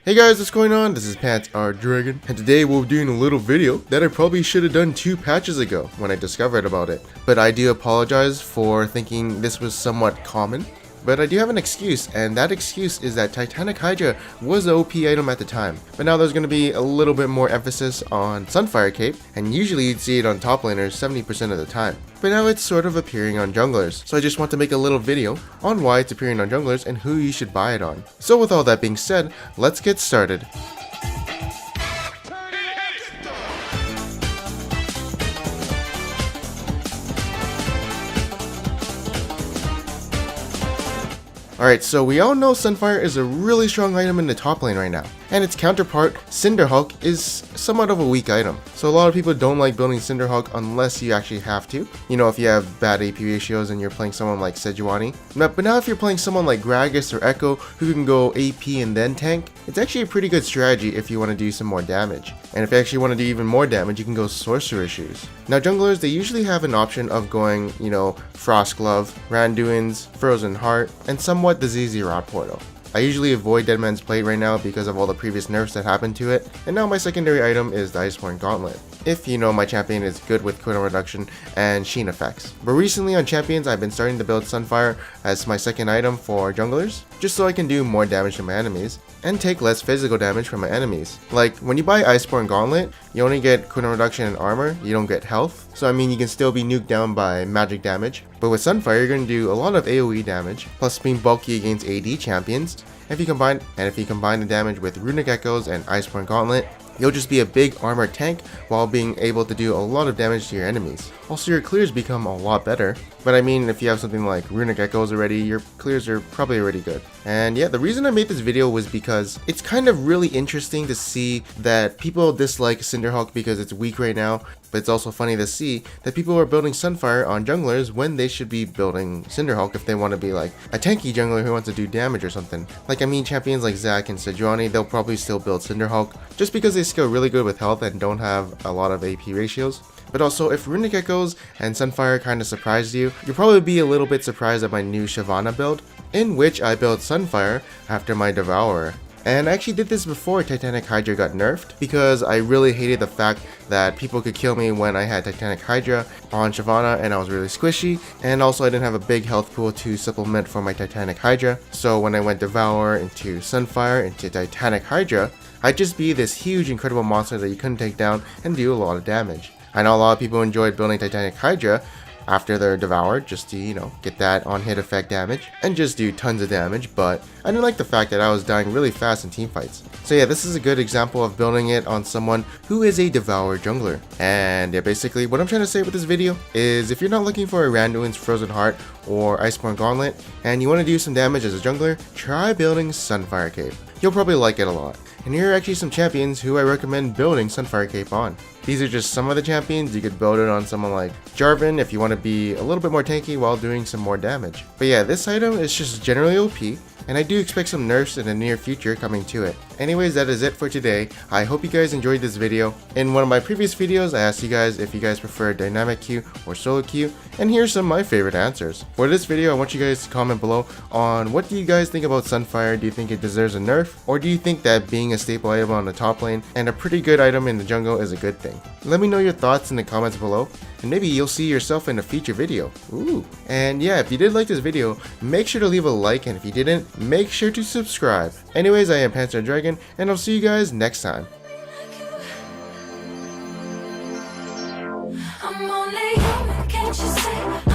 Hey guys, what's going on? This is Pants Our Dragon, and today we're doing a little video that I probably should have done 2 patches ago when I discovered about it. But I do apologize for thinking this was somewhat common. But I do have an excuse, and that excuse is that Titanic Hydra was the OP item at the time. But now there's going to be a little bit more emphasis on Sunfire Cape, and usually you'd see it on top laners 70% of the time. But now it's sort of appearing on junglers, so I just want to make a little video on why it's appearing on junglers and who you should buy it on. So with all that being said, let's get started. Alright, so we all know Sunfire is a really strong item in the top lane right now, and its counterpart, Cinderhulk, is somewhat of a weak item. So a lot of people don't like building Cinderhulk unless you actually have to. You know, if you have bad AP ratios and you're playing someone like Sejuani. But now if you're playing someone like Gragas or Echo who can go AP and then tank, it's actually a pretty good strategy if you want to do some more damage. And if you actually want to do even more damage, you can go Sorcerer Shoes. Now junglers, they usually have an option of going, you know, Frost Glove, Randuin's, Frozen Heart, and somewhat the ZZ Rod Portal. I usually avoid Dead Man's Plate right now because of all the previous nerfs that happened to it, and now my secondary item is the Iceborne Gauntlet, if you know my champion is good with cooldown reduction and sheen effects. But recently on champions, I've been starting to build Sunfire as my second item for junglers, just so I can do more damage to my enemies, and take less physical damage from my enemies. Like, when you buy Iceborne Gauntlet, you only get cooldown reduction and armor, you don't get health, so I mean you can still be nuked down by magic damage. But with Sunfire, you're going to do a lot of AoE damage, plus being bulky against AD champions. If you combine the damage with Runic Echoes and Iceborne Gauntlet, you'll just be a big armored tank while being able to do a lot of damage to your enemies. Also, your clears become a lot better. But I mean, if you have something like Runic Echoes already, your clears are probably already good. And yeah, the reason I made this video was because it's kind of really interesting to see that people dislike Cinderhulk because it's weak right now. But it's also funny to see that people are building Sunfire on junglers when they should be building Cinderhulk if they want to be like a tanky jungler who wants to do damage or something. Like, I mean, champions like Zac and Sejuani, they'll probably still build Cinderhulk just because they scale really good with health and don't have a lot of AP ratios. But also, if Runic Echoes and Sunfire kind of surprised you, you'll probably be a little bit surprised at my new Shyvana build, in which I built Sunfire after my Devourer. And I actually did this before Titanic Hydra got nerfed, because I really hated the fact that people could kill me when I had Titanic Hydra on Shyvana and I was really squishy, and also I didn't have a big health pool to supplement for my Titanic Hydra. So when I went Devourer into Sunfire into Titanic Hydra, I'd just be this huge incredible monster that you couldn't take down and do a lot of damage. I know a lot of people enjoyed building Titanic Hydra after they're devoured, just to, you know, get that on hit effect damage and just do tons of damage, but I didn't like the fact that I was dying really fast in team fights. So yeah, this is a good example of building it on someone who is a devoured jungler. And yeah, basically what I'm trying to say with this video is if you're not looking for a Randuin's Frozen Heart or Iceborne Gauntlet and you want to do some damage as a jungler, try building Sunfire Cape. You'll probably like it a lot. And here are actually some champions who I recommend building Sunfire Cape on. These are just some of the champions. You could build it on someone like Jarvan if you want to be a little bit more tanky while doing some more damage. But yeah, this item is just generally OP, and I do expect some nerfs in the near future coming to it. Anyways, that is it for today. I hope you guys enjoyed this video. In one of my previous videos, I asked you guys if you guys prefer dynamic queue or solo queue, and here's some of my favorite answers. For this video, I want you guys to comment below on what do you guys think about Sunfire. Do you think it deserves a nerf, or do you think that being a staple item on the top lane and a pretty good item in the jungle is a good thing? Let me know your thoughts in the comments below, and maybe you'll see yourself in a future video. Ooh. And yeah, if you did like this video, make sure to leave a like, and if you didn't, make sure to subscribe. Anyways, I am Pants Our Dragon, and I'll see you guys next time. I'm only human, can't you see?